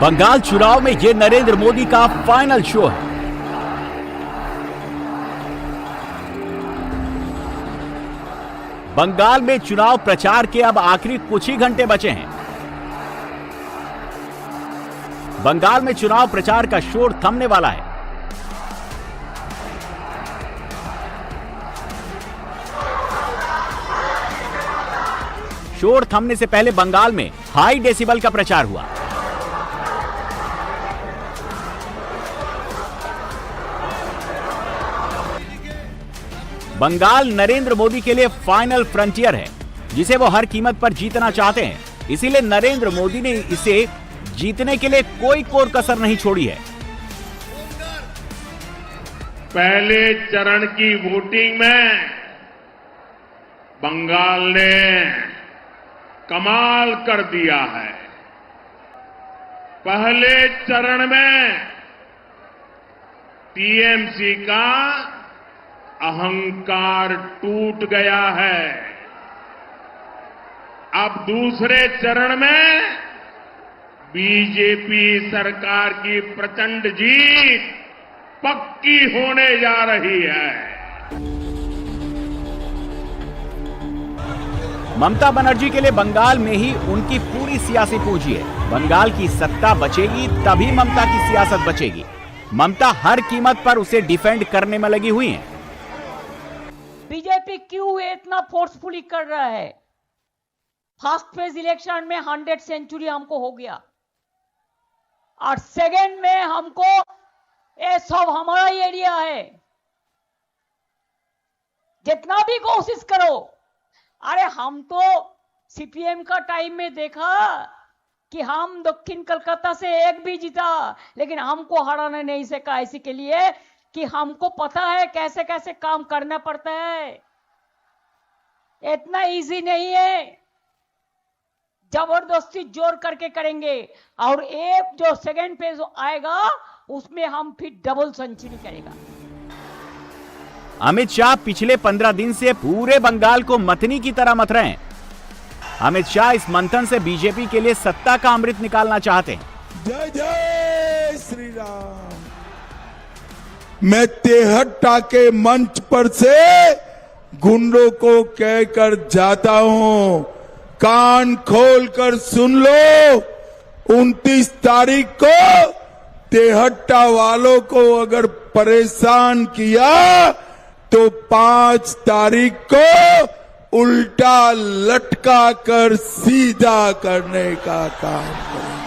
बंगाल चुनाव में ये नरेंद्र मोदी का फाइनल शो है। बंगाल में चुनाव प्रचार के अब आखिरी कुछ ही घंटे बचे हैं। बंगाल में चुनाव प्रचार का शोर थमने वाला है। शोर थमने से पहले बंगाल में हाई डेसिबल का प्रचार हुआ। बंगाल नरेंद्र मोदी के लिए फाइनल फ्रंटियर है, जिसे वो हर कीमत पर जीतना चाहते हैं। इसीलिए नरेंद्र मोदी ने इसे जीतने के लिए कोई कोर कसर नहीं छोड़ी है। पहले चरण की वोटिंग में बंगाल ने कमाल कर दिया है। पहले चरण में टीएमसी का अहंकार टूट गया है। अब दूसरे चरण में बीजेपी सरकार की प्रचंड जीत पक्की होने जा रही है। ममता बनर्जी के लिए बंगाल में ही उनकी पूरी सियासी पूंजी है। बंगाल की सत्ता बचेगी तभी ममता की सियासत बचेगी। ममता हर कीमत पर उसे डिफेंड करने में लगी हुई हैं। बीजेपी क्यों इतना फोर्सफुली कर रहा है? फर्स्ट फेज इलेक्शन में 100 सेंचुरी हमको हो गया और सेकेंड में हमको ये सब हमारा ही एरिया है। जितना भी कोशिश करो, अरे हम तो सीपीएम का टाइम में देखा कि हम दक्षिण कोलकाता से एक भी जीता, लेकिन हमको हराने नहीं सका। इसी के लिए कि हमको पता है कैसे कैसे काम करना पड़ता है। इतना इजी नहीं है, जबरदस्ती जोर करके करेंगे और एक जो सेकेंड फेज आएगा उसमें हम फिर डबल सेंचुरी करेगा। अमित शाह पिछले 15 दिन से पूरे बंगाल को मथनी की तरह मथ रहे हैं। अमित शाह इस मंथन से बीजेपी के लिए सत्ता का अमृत निकालना चाहते हैं। जय जय श्री राम। मैं तेहट्टा के मंच पर से गुंडों को कहकर जाता हूं, कान खोलकर सुन लो। 29 तारीख को तेहट्टा वालों को अगर परेशान किया तो 5 तारीख को उल्टा लटका कर सीधा करने का काम करें।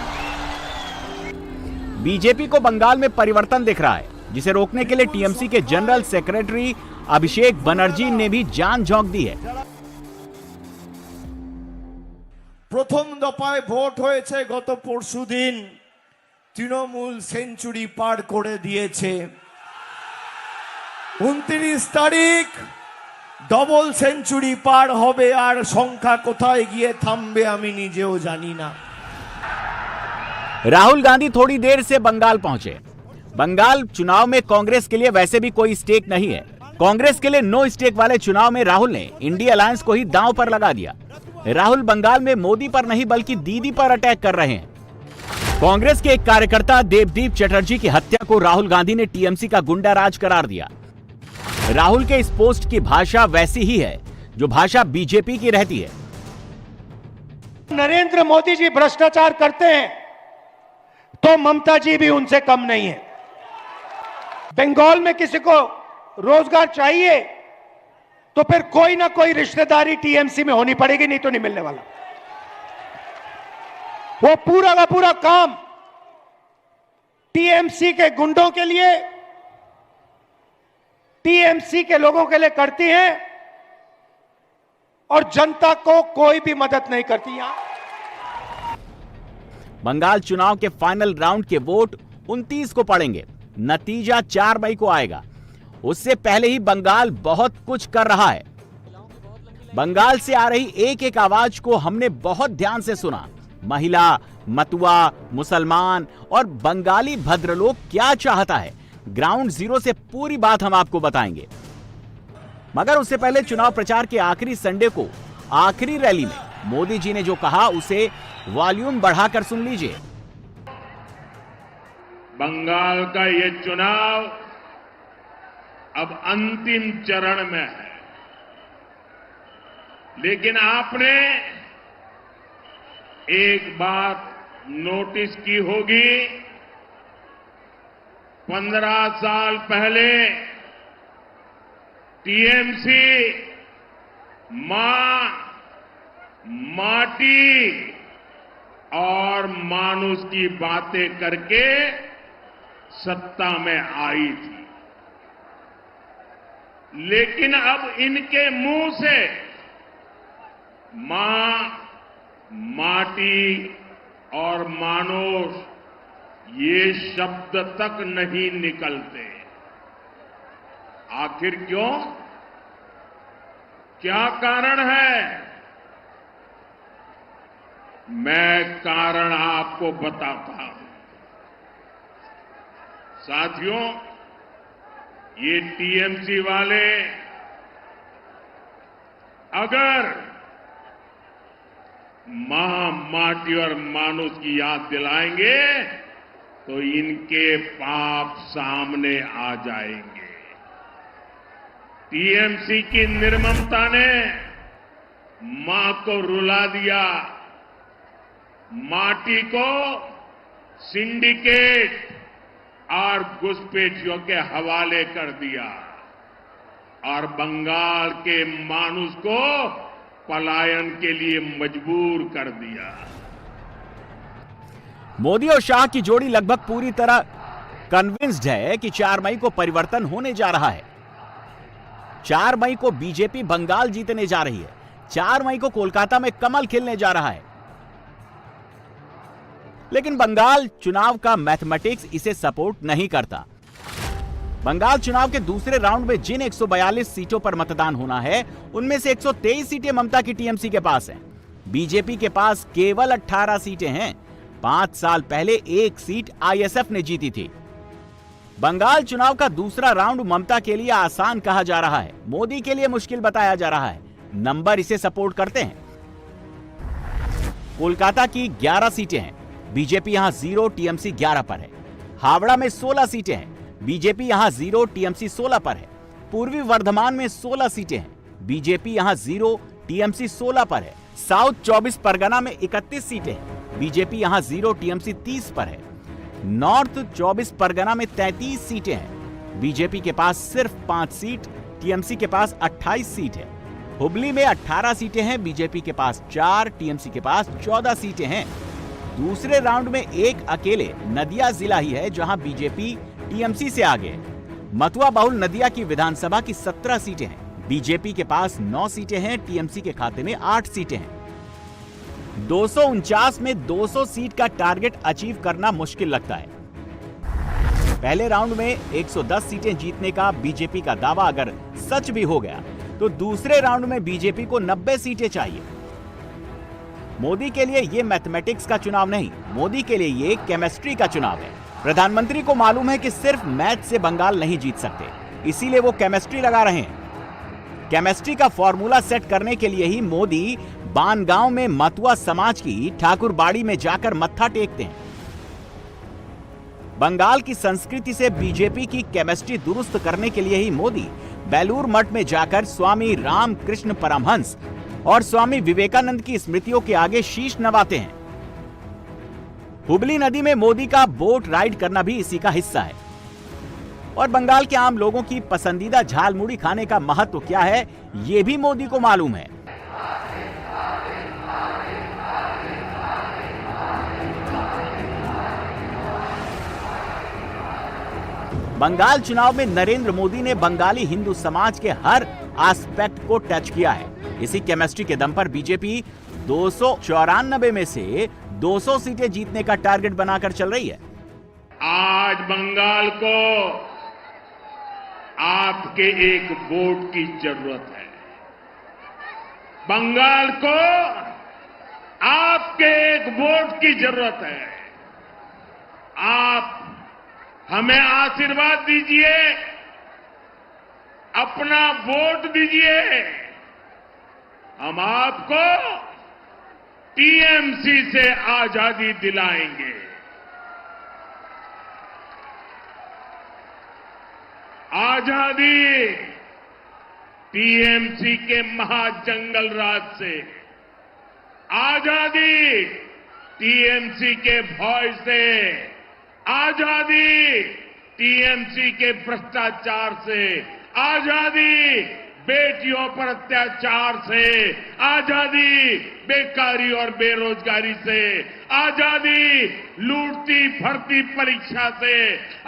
बीजेपी को बंगाल में परिवर्तन दिख रहा है, जिसे रोकने के लिए टीएमसी के जनरल सेक्रेटरी अभिषेक बनर्जी ने भी जान झोंक दी है। প্রথম দফায় ভোট হয়েছে গত পরশুদিন। তৃণমূল সেঞ্চুরি পার করে দিয়েছে। 29 তারিখ ডবল সেঞ্চুরি পার হবে, আর সংখ্যা কোথায় গিয়ে থামবে আমি নিজেও জানি না। राहुल गांधी थोड़ी देर से बंगाल पहुंचे। बंगाल चुनाव में कांग्रेस के लिए वैसे भी कोई स्टेक नहीं है। कांग्रेस के लिए नो स्टेक वाले चुनाव में राहुल ने इंडिया अलायंस को ही दांव पर लगा दिया। राहुल बंगाल में मोदी पर नहीं बल्कि दीदी पर अटैक कर रहे हैं। कांग्रेस के एक कार्यकर्ता देवदीप चटर्जी की हत्या को राहुल गांधी ने टीएमसी का गुंडा राज करार दिया। राहुल के इस पोस्ट की भाषा वैसी ही है जो भाषा बीजेपी की रहती है। नरेंद्र मोदी जी भ्रष्टाचार करते हैं तो ममता जी भी उनसे कम नहीं है। बंगाल में किसी को रोजगार चाहिए तो फिर कोई ना कोई रिश्तेदारी टीएमसी में होनी पड़ेगी, नहीं तो नहीं मिलने वाला। वो पूरा का पूरा काम टीएमसी के गुंडों के लिए, टीएमसी के लोगों के लिए करती हैं और जनता को कोई भी मदद नहीं करती। यहां बंगाल चुनाव के फाइनल राउंड के वोट 29 को पड़ेंगे। नतीजा 4 मई को आएगा। उससे पहले ही बंगाल बहुत कुछ कर रहा है। बंगाल से आ रही एक एक आवाज को हमने बहुत ध्यान से सुना। महिला, मतुआ, मुसलमान और बंगाली भद्रलोक क्या चाहता है, ग्राउंड जीरो से पूरी बात हम आपको बताएंगे। मगर उससे पहले चुनाव प्रचार के आखिरी संडे को आखिरी रैली में मोदी जी ने जो कहा उसे वॉल्यूम बढ़ाकर सुन लीजिए। बंगाल का ये चुनाव अब अंतिम चरण में है, लेकिन आपने एक बात नोटिस की होगी, 15 साल पहले टीएमसी मां, माटी और मानुष की बातें करके सत्ता में आई थी, लेकिन अब इनके मुंह से मां, माटी और मानुष ये शब्द तक नहीं निकलते। आखिर क्यों? क्या कारण है? मैं कारण आपको बताता हूं। साथियों, ये टीएमसी वाले अगर मां, माटी और मानुष की याद दिलाएंगे तो इनके पाप सामने आ जाएंगे। टीएमसी की निर्ममता ने मां को रुला दिया, माटी को सिंडिकेट और घुसपैठियों के हवाले कर दिया और बंगाल के मानुष को पलायन के लिए मजबूर कर दिया। मोदी और शाह की जोड़ी लगभग पूरी तरह कन्विंस्ड है कि 4 मई को परिवर्तन होने जा रहा है। 4 मई को बीजेपी बंगाल जीतने जा रही है। 4 मई को कोलकाता में कमल खिलने जा रहा है। लेकिन बंगाल चुनाव का मैथमेटिक्स इसे सपोर्ट नहीं करता। बंगाल चुनाव के दूसरे राउंड में जिन 142 सीटों पर मतदान होना है, उनमें से 123 सीटें ममता की टीएमसी के पास हैं। बीजेपी के पास केवल 18 सीटें हैं। 5 साल पहले 1 सीट आईएसएफ ने जीती थी। बंगाल चुनाव का दूसरा राउंड ममता के लिए आसान कहा जा रहा है, मोदी के लिए मुश्किल बताया जा रहा है। नंबर इसे सपोर्ट करते हैं। कोलकाता की 11 सीटें हैं, बीजेपी यहां 0, टीएमसी 11 पर है। हावड़ा में 16 सीटें हैं, बीजेपी यहां 0, टीएमसी 16 पर है। पूर्वी वर्धमान में 16 सीटें हैं, बीजेपी यहां 0, टीएमसी 16 पर है। साउथ 24 परगना में 31 सीटें हैं, बीजेपी यहां 0, टीएमसी 30 पर है। नॉर्थ 24 परगना में 33 सीटें हैं, बीजेपी के पास सिर्फ 5 सीट, टीएमसी के पास 28 सीट है। हुबली में 18 सीटें हैं, बीजेपी के पास 4, टीएमसी के पास 14 सीटें हैं। दूसरे राउंड में एक अकेले नदिया जिला ही है जहां बीजेपी टीएमसी से आगे है। मथुआ बहुल नदिया की विधानसभा की 17 सीटें हैं, बीजेपी के पास 9 सीटें हैं, टीएमसी के खाते में 8 सीटें हैं। 249 में 200 सीट का टारगेट अचीव करना मुश्किल लगता है। पहले राउंड में 110 सीटें जीतने का बीजेपी का दावा अगर सच भी हो गया तो दूसरे राउंड में बीजेपी को 90 सीटें चाहिए। मोदी के लिए यह मैथमेटिक्स का चुनाव नहीं, मोदी के लिए यह केमिस्ट्री का चुनाव है। प्रधानमंत्री को मालूम है कि सिर्फ मैथ से बंगाल नहीं जीत सकते, इसीलिए वो केमिस्ट्री लगा रहे हैं। केमिस्ट्री का फॉर्मूला सेट करने के लिए ही मोदी बानगांव में मथुआ समाज की ठाकुरबाड़ी में जाकर मत्था टेकते हैं। बंगाल की संस्कृति से बीजेपी की केमिस्ट्री दुरुस्त करने के लिए ही मोदी बेलूर मठ में जाकर स्वामी रामकृष्ण परमहंस और स्वामी विवेकानंद की स्मृतियों के आगे शीश नवाते हैं। हुबली नदी में मोदी का बोट राइड करना भी इसी का हिस्सा है। और बंगाल के आम लोगों की पसंदीदा झालमुड़ी खाने का महत्व क्या है, यह भी मोदी को मालूम है। बंगाल चुनाव में नरेंद्र मोदी ने बंगाली हिंदू समाज के हर एस्पेक्ट को टच किया है। इसी केमिस्ट्री के दम पर बीजेपी 294 में से 200 सीटें जीतने का टारगेट बनाकर चल रही है। आज बंगाल को आपके एक वोट की जरूरत है। बंगाल को आपके एक वोट की जरूरत है। आप हमें आशीर्वाद दीजिए, अपना वोट दीजिए, हम आपको टीएमसी से आजादी दिलाएंगे। आजादी टीएमसी के महाजंगल राज से, आजादी टीएमसी के भय से, आजादी टीएमसी के भ्रष्टाचार से, आजादी बेटियों पर अत्याचार से, आजादी बेकारी और बेरोजगारी से, आजादी लूटती भर्ती परीक्षा से,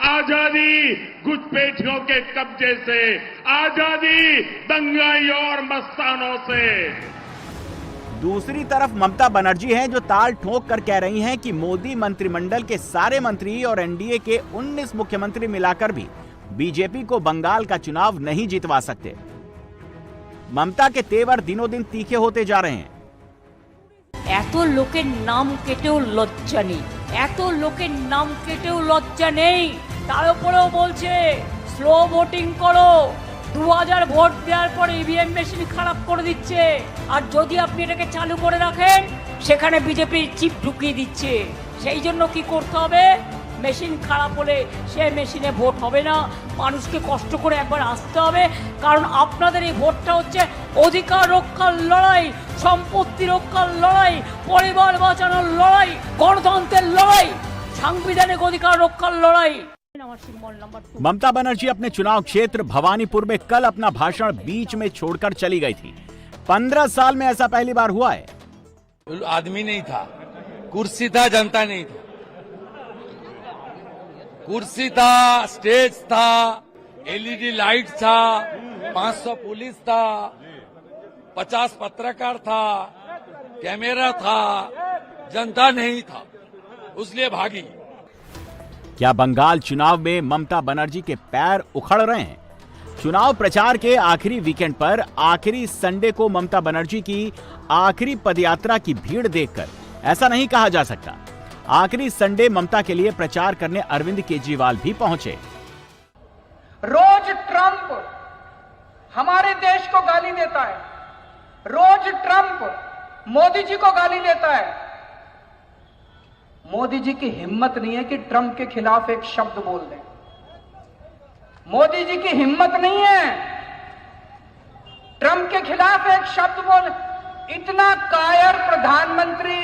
आजादी घुसपैठियों के कब्जे से, आजादी दंगाइयों और मस्तानों से। दूसरी तरफ ममता बनर्जी हैं जो ताल ठोक कर कह रही हैं कि मोदी मंत्रिमंडल के सारे मंत्री और एनडीए के 19 मुख्यमंत्री मिलाकर भी बीजेपी को बंगाल का चुनाव नहीं जितवा सकते। ममता के तेवर दिनों दिन तीखे होते जा रहे हैं। এত লোকের নাম কেটেও লজ্জা নেই, এত লোকের নাম কেটেও লজ্জা নেই, তার উপরেও বলছে স্লো ভোটিং করো। 2000 ভোট দেওয়ার পর ইভিএম মেশিন খারাপ করে দিচ্ছে, আর যদি আপনি এটাকে চালু করে রাখেন সেখানে বিজেপির চিপ ঢুকিয়ে দিচ্ছে। সেই জন্য কি করতে হবে, মেশিন খারাপ হলে সে মেশিনে ভোট হবে না, মানুষকে কষ্ট করে একবার আসতে হবে, কারণ আপনাদের এই ভোটটা হচ্ছে অধিকার রক্ষার লড়াই, সম্পত্তি রক্ষার লড়াই, পরিবার বাঁচানোর লড়াই, গণতন্ত্রের লড়াই, সাংবিধানিক অধিকার রক্ষার লড়াই। ममता बनर्जी अपने चुनाव क्षेत्र भवानीपुर में कल अपना भाषण बीच में छोड़कर चली गई थी। 15 साल में ऐसा पहली बार हुआ है। आदमी नहीं था, कुर्सी था, जनता नहीं थी। कुर्सी था, स्टेज था, एलईडी लाइट था, 500 पुलिस था, 50 पत्रकार था, कैमरा था, जनता नहीं था, इसलिए भागी। क्या बंगाल चुनाव में ममता बनर्जी के पैर उखड़ रहे हैं? चुनाव प्रचार के आखिरी वीकेंड पर आखिरी संडे को ममता बनर्जी की आखिरी पदयात्रा की भीड़ देखकर ऐसा नहीं कहा जा सकता। आखिरी संडे ममता के लिए प्रचार करने अरविंद केजरीवाल भी पहुंचे। रोज ट्रंप हमारे देश को गाली देता है, रोज ट्रंप मोदी जी को गाली देता है। मोदी जी की हिम्मत नहीं है कि ट्रंप के खिलाफ एक शब्द बोल दें। मोदी जी की हिम्मत नहीं है ट्रंप के खिलाफ एक शब्द बोल। इतना कायर प्रधानमंत्री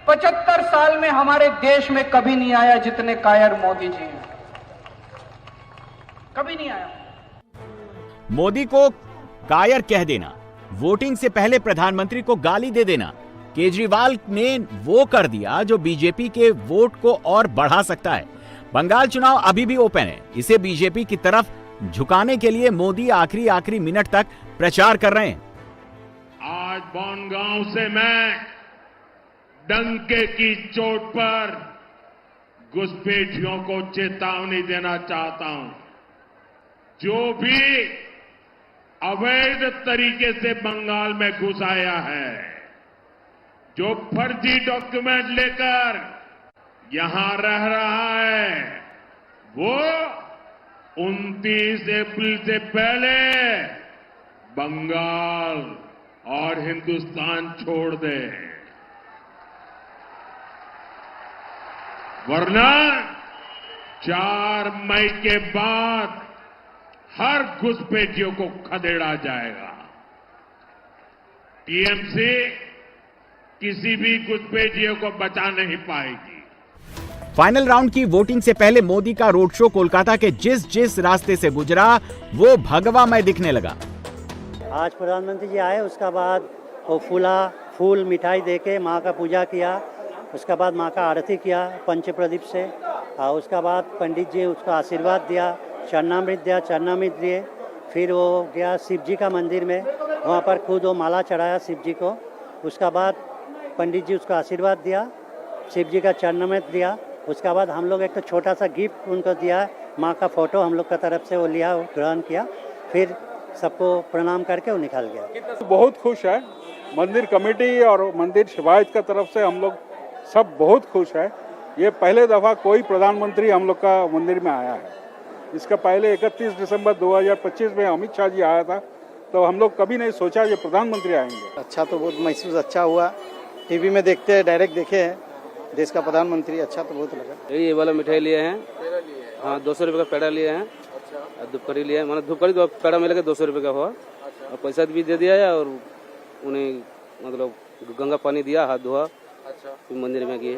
75 साल में हमारे देश में कभी नहीं आया जितने कायर मोदी जी हैं, कभी नहीं आया। मोदी को कायर कह देना, वोटिंग से पहले प्रधानमंत्री को गाली दे देना, केजरीवाल ने वो कर दिया जो बीजेपी के वोट को और बढ़ा सकता है। बंगाल चुनाव अभी भी ओपन है, इसे बीजेपी की तरफ झुकाने के लिए मोदी आखिरी मिनट तक प्रचार कर रहे हैं। आज बनगांव से मैं डंके की चोट पर घुसपैठियों को चेतावनी देना चाहता हूं। जो भी अवैध तरीके से बंगाल में घुस आया है, जो फर्जी डॉक्यूमेंट लेकर यहां रह रहा है, वो 29 अप्रैल से पहले बंगाल और हिंदुस्तान छोड़ दे, वरना 4 मई के बाद हर घुसपैठियों को खदेड़ा जाएगा। टीएमसी किसी भी घुसपैठियों को बचा नहीं पाएगी। फाइनल राउंड की वोटिंग से पहले मोदी का रोड शो कोलकाता के जिस रास्ते से गुजरा वो भगवामय दिखने लगा। आज प्रधानमंत्री जी आए, उसका बाद वो फूल मिठाई देके माँ का पूजा किया, उसका बाद माँ का आरती किया पंच प्रदीप से, और उसका बाद पंडित जी उसका आशीर्वाद दिया, चरणामृत दिए। फिर वो गया शिव जी का मंदिर में, वहाँ पर खुद वो माला चढ़ाया शिव जी को। उसका बाद पंडित जी उसका आशीर्वाद दिया, शिव जी का चरणामृत दिया। उसका बाद हम लोग एक तो छोटा सा गिफ्ट उनको दिया, माँ का फोटो हम लोग का तरफ से वो लिया, वो ग्रहण किया, फिर सबको प्रणाम करके वो निकल गया। बहुत खुश है, मंदिर कमेटी और मंदिर सेवायत का तरफ से हम लोग सब बहुत खुश है। ये पहले दफा कोई प्रधानमंत्री हम लोग का मंदिर में आया है। इसका पहले 31 दिसंबर 2025 में अमित शाह जी आया था, तो हम लोग कभी नहीं सोचा ये प्रधानमंत्री आएंगे। अच्छा तो बहुत महसूस अच्छा हुआ, टीवी में देखते हैं, डायरेक्ट देखे हैं देश का प्रधानमंत्री, अच्छा तो बहुत लगा। ये वाला मिठाई लिए हैं, हाँ 200 रुपये का पेड़ा लिए हैं, धूपकड़ी लिया, मैंने धूपकड़ी तो पेड़ा मिलेगा 200 रुपये का हुआ और पैसा भी दे दिया है और उन्हें मतलब गंगा पानी दिया, हाथ धोआ, फिर मंदिर में गए।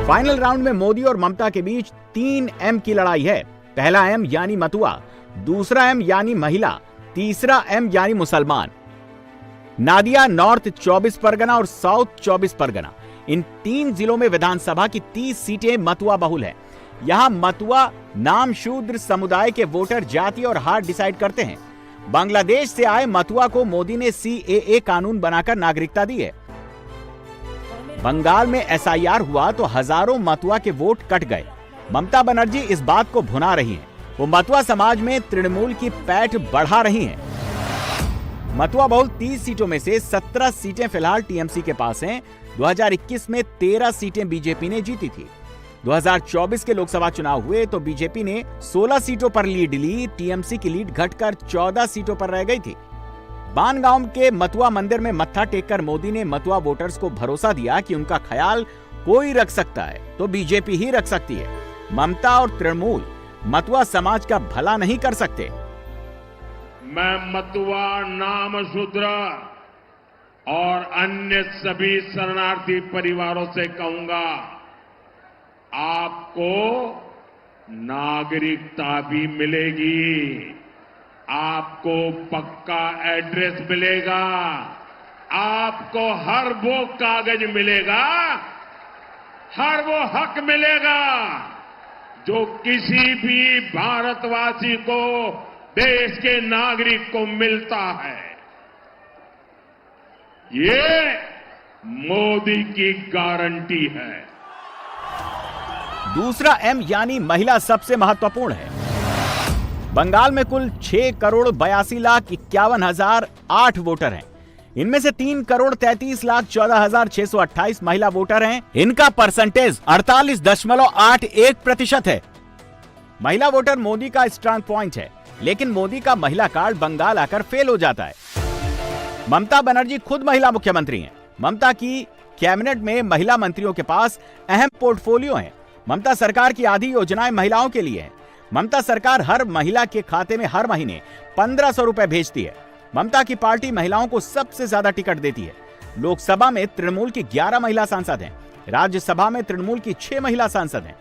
फाइनल राउंड में मोदी और ममता के बीच 3 M की लड़ाई है। पहला M यानी मतुआ, दूसरा M यानी महिला, तीसरा M यानी मुसलमान। नादिया नॉर्थ 24 परगना और साउथ 24 परगना, इन 3 जिलों में विधानसभा की 30 सीटें मतुआ बहुल है। यहाँ मतुआ नाम शूद्र समुदाय के वोटर जाति और हार डिसाइड करते हैं। बांग्लादेश से आए मतुआ को मोदी ने CAA कानून बनाकर नागरिकता दी है। बंगाल में SIR हुआ तो हजारों मतुआ के वोट कट गए। ममता बनर्जी इस बात को भुना रही हैं। वो मतुआ समाज में तृणमूल की पैठ बढ़ा रही हैं। मतुआ बहुल 30 सीटों में से 17 सीटें फिलहाल TMC के पास हैं। 2021 में 13 सीटें बीजेपी ने जीती थी। 2024 के लोकसभा चुनाव हुए तो बीजेपी ने 16 सीटों पर लीड ली। TMC की लीड घटकर 14 सीटों पर रह गई थी। बानगांव के मतुआ मंदिर में मत्था टेककर मोदी ने मतुआ वोटर्स को भरोसा दिया कि उनका ख्याल कोई रख सकता है तो बीजेपी ही रख सकती है। ममता और तृणमूल मतुआ समाज का भला नहीं कर सकते। मैं मतुआ, नाम शूद्र और अन्य सभी शरणार्थी परिवारों से कहूंगा, आपको नागरिकता भी मिलेगी, आपको पक्का एड्रेस मिलेगा, आपको हर वो कागज मिलेगा, हर वो हक मिलेगा जो किसी भी भारतवासी को, देश के नागरिक को मिलता है। ये मोदी की गारंटी है। दूसरा M यानी महिला सबसे महत्वपूर्ण है। बंगाल में कुल 6,82,51,008 वोटर हैं। इनमें से 3,33,14,628 महिला वोटर हैं। इनका परसेंटेज 48.81% है। महिला वोटर मोदी का स्ट्रांग पॉइंट है, लेकिन मोदी का महिला कार्ड बंगाल आकर फेल हो जाता है। ममता बनर्जी खुद महिला मुख्यमंत्री हैं। ममता की कैबिनेट में महिला मंत्रियों के पास अहम पोर्टफोलियो है। ममता सरकार की आधी योजनाएं महिलाओं के लिए हैं। ममता सरकार हर महिला के खाते में हर महीने 1500 रुपए भेजती है। ममता की पार्टी महिलाओं को सबसे ज्यादा टिकट देती है। लोकसभा में तृणमूल की 11 महिला सांसद हैं। राज्यसभा में तृणमूल की 6 महिला सांसद हैं।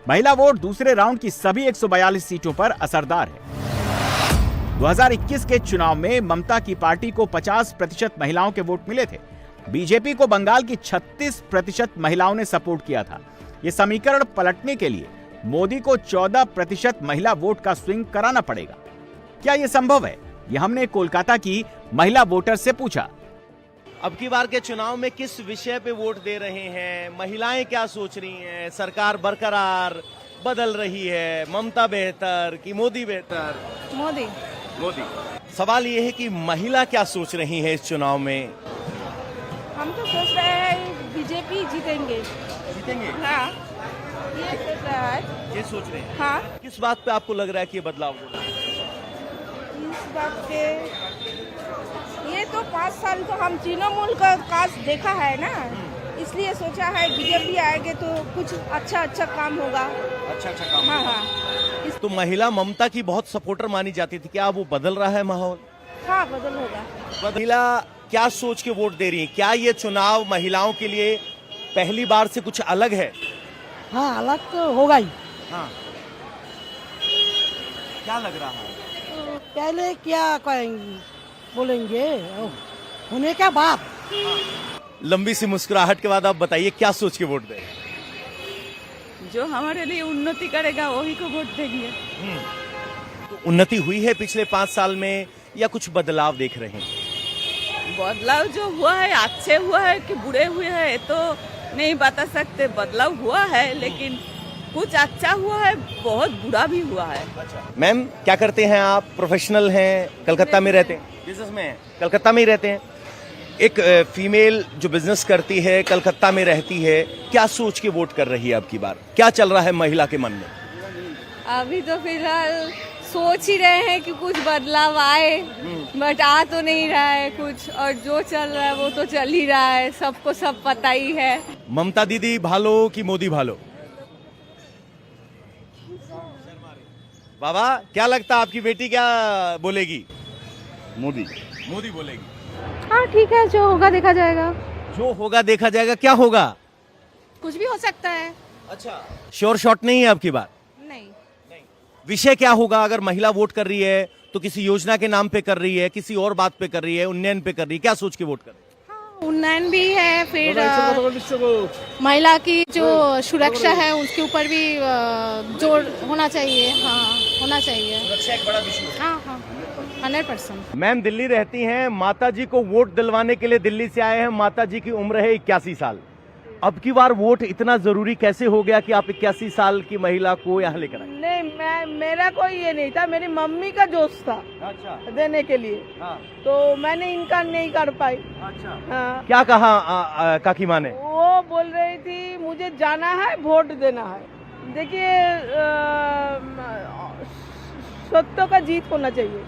महिला वोट दूसरे राउंड की सभी 142 सीटों पर असरदार है। 2021 के चुनाव में ममता की पार्टी को 50% महिलाओं के वोट मिले थे। बीजेपी को बंगाल की 36% महिलाओं ने सपोर्ट किया था। ये समीकरण पलटने के लिए मोदी को 14% महिला वोट का स्विंग कराना पड़ेगा। क्या यह संभव है? यह हमने कोलकाता की महिला वोटर से पूछा। अब की बार के चुनाव में किस विषय पे वोट दे रहे हैं? महिलाएं क्या सोच रही हैं? सरकार बरकरार बदल रही है, ममता बेहतर कि मोदी बेहतर? मोदी। सवाल ये है कि महिला क्या सोच रही है इस चुनाव में? हम तो सोच रहे हैं बीजेपी जीतेंगे। हाँ, ये सोच रहा है। ये सोच रहे हैं? हाँ। किस बात पे आपको लग रहा है कि ये बदलाव होगा? इस बात पे ये तो 5 साल तो हम तृणमूल का काज देखा है ना, इसलिए सोचा है बीजेपी आएंगे तो कुछ अच्छा काम होगा। अच्छा काम। हाँ। तो महिला ममता की बहुत सपोर्टर मानी जाती थी, क्या वो बदल रहा है माहौल? हाँ, बदल होगा। महिला क्या सोच के वोट दे रही है? क्या ये चुनाव महिलाओं के लिए पहली बार से कुछ अलग है? हाँ, अलग तो होगा ही। हाँ। क्या लग रहा है? तो पहले क्या कहेंगे, बोलेंगे होने के बाद। लंबी सी मुस्कुराहट के बाद आप बताइए क्या सोच के वोट दें? जो हमारे लिए उन्नति करेगा वही को वोट देंगे। तो उन्नति हुई है पिछले 5 साल में या कुछ बदलाव देख रहे हैं? बदलाव जो हुआ है अच्छे हुआ है कि बुरे हुए हैं तो नहीं बता सकते। बदलाव हुआ है लेकिन कुछ अच्छा हुआ है, बहुत बुरा भी हुआ है। मैम क्या करते हैं आप? प्रोफेशनल हैं, कलकत्ता में रहते हैं? बिजनेस में हैं, कलकत्ता में ही रहते हैं। एक फीमेल जो बिजनेस करती है, कलकत्ता में रहती है, क्या सोच के वोट कर रही है अब की बार? क्या चल रहा है महिला के मन में? अभी तो फिलहाल सोच ही रहे हैं कि कुछ बदलाव आए, बट आ तो नहीं रहा है कुछ, और जो चल रहा है वो तो चल ही रहा है, सबको सब पता ही है। ममता दीदी भालो कि मोदी भालो? बाबा क्या लगता है आपकी बेटी क्या बोलेगी? मोदी। मोदी बोलेगी। हाँ ठीक है, जो होगा देखा जाएगा। जो होगा देखा जाएगा, क्या होगा? कुछ भी हो सकता है। अच्छा, श्योर शॉट नहीं है आपकी बात? नहीं। विषय क्या होगा? अगर महिला वोट कर रही है तो किसी योजना के नाम पे कर रही है, किसी और बात पे कर रही है, उन्नयन पे कर रही है, क्या सोच के वोट कर रही है? उन्नयन भी है, फिर महिला की जो सुरक्षा है उसके ऊपर भी जोर होना चाहिए। हाँ, होना चाहिए। सुरक्षा एक बड़ा विषय है। हाँ 100%। मैम दिल्ली रहती हैं, माता जी को वोट दिलवाने के लिए दिल्ली से आए हैं। माता जी की उम्र है 81 साल। अब की बार वोट इतना जरूरी कैसे हो गया कि आप 81 साल की महिला को यहाँ लेकर आए? नहीं, मेरा कोई ये नहीं था, मेरी मम्मी का जोश था। अच्छा। देने के लिए। हाँ। तो मैंने इनका नहीं कर पाई। अच्छा। हाँ। क्या कहा काकी माँ ने? वो बोल रही थी मुझे जाना है, वोट देना है। देखिए, सत्य का जीत होना चाहिए।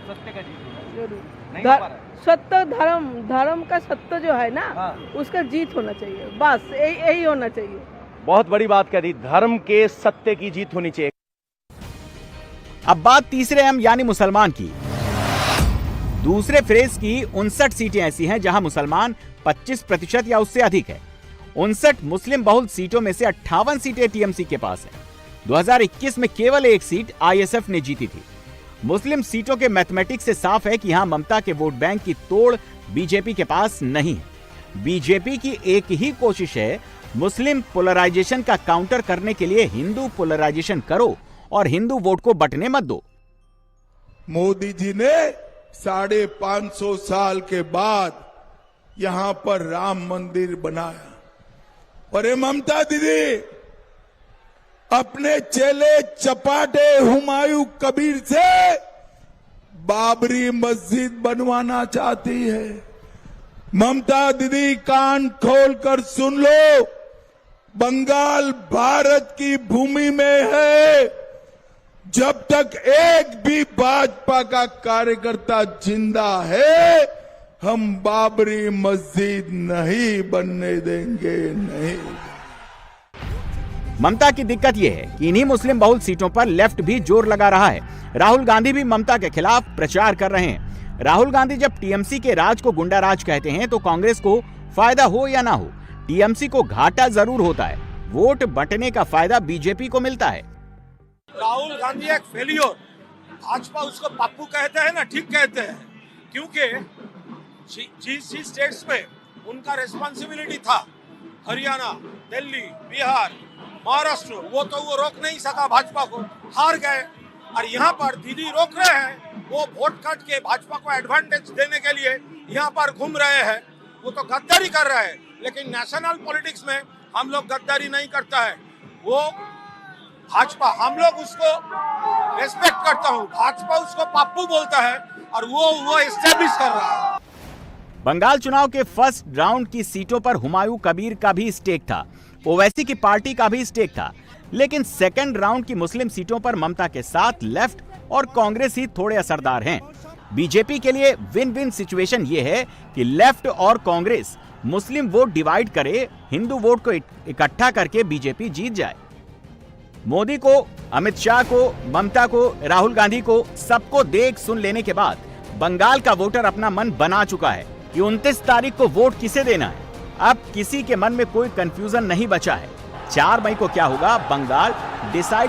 सत्य का जीत जरूर। सत्य धर्म का सत्य जो है ना, उसका जीत होना चाहिए। बस यही होना चाहिए। बहुत बड़ी बात कह दी, धर्म के सत्य की जीत होनी चाहिए। अब बात तीसरे अहम यानी मुसलमान की। दूसरे फेज की 59 सीटें ऐसी हैं जहां मुसलमान 25% या उससे अधिक है। 59 मुस्लिम बहुल सीटों में से 58 सीटें टीएमसी के पास है। 2021 में केवल एक सीट आईएसएफ ने जीती थी। मुस्लिम सीटों के मैथमेटिक्स से साफ है कि यहां ममता के वोट बैंक की तोड़ बीजेपी के पास नहीं है। बीजेपी की एक ही कोशिश है, मुस्लिम पोलराइजेशन का काउंटर करने के लिए हिंदू पोलराइजेशन करो और हिंदू वोट को बंटने मत दो। मोदी जी ने 550 साल के बाद यहां पर राम मंदिर बनाया और ये ममता दीदी अपने चेले चपाटे हुमायूं कबीर से बाबरी मस्जिद बनवाना चाहती है। ममता दीदी कान खोलकर सुन लो, बंगाल भारत की भूमि में है। जब तक एक भी भाजपा का कार्यकर्ता जिंदा है, हम बाबरी मस्जिद नहीं बनने देंगे, नहीं। ममता की दिक्कत यह है कि इन्हीं मुस्लिम बहुल सीटों पर लेफ्ट भी जोर लगा रहा है। राहुल गांधी भी ममता के खिलाफ प्रचार कर रहे हैं। राहुल गांधी जब टीएमसी के राज को गुंडा राज कहते हैं तो कांग्रेस को फायदा हो या ना हो, टीएमसी को घाटा जरूर होता है। वोट बंटने का फायदा बीजेपी को मिलता है। राहुल गांधी एक फेलियर, भाजपा उसको पप्पू कहते हैं ना, ठीक कहते हैं, क्योंकि जिस स्टेट्स में उनका रेस्पॉन्सिबिलिटी था, हरियाणा, दिल्ली, बिहार, महाराष्ट्र, वो रोक नहीं सका भाजपा को, हार गए। और यहाँ पर दीदी रोक रहे हैं, वो वोट काट के भाजपा को एडवांटेज देने के लिए यहाँ पर घूम रहे हैं। वो तो गद्दारी कर रहे हैं, लेकिन नेशनल पॉलिटिक्स में हम लोग गद्दारी नहीं करता है। वो भाजपा, हम लोग उसको रेस्पेक्ट करता हूँ, भाजपा उसको पप्पू बोलता है और वो एस्टेब्लिश कर रहा है। बंगाल चुनाव के फर्स्ट राउंड की सीटों पर हुमायूं कबीर का भी स्टेक था, ओवैसी की पार्टी का भी स्टेक था, लेकिन सेकंड राउंड की मुस्लिम सीटों पर ममता के साथ लेफ्ट और कांग्रेस ही थोड़े असरदार हैं। बीजेपी के लिए विन विन सिचुएशन ये है कि लेफ्ट और कांग्रेस मुस्लिम वोट डिवाइड करे, हिंदू वोट को इकट्ठा करके बीजेपी जीत जाए। मोदी को, अमित शाह को, ममता को, राहुल गांधी को, सबको देख सुन लेने के बाद बंगाल का वोटर अपना मन बना चुका है कि 29 तारीख को वोट किसे देना है। अब किसी के मन में कोई कंफ्यूजन नहीं बचा है। 4 मई को क्या होगा, बंगाल डिसाइड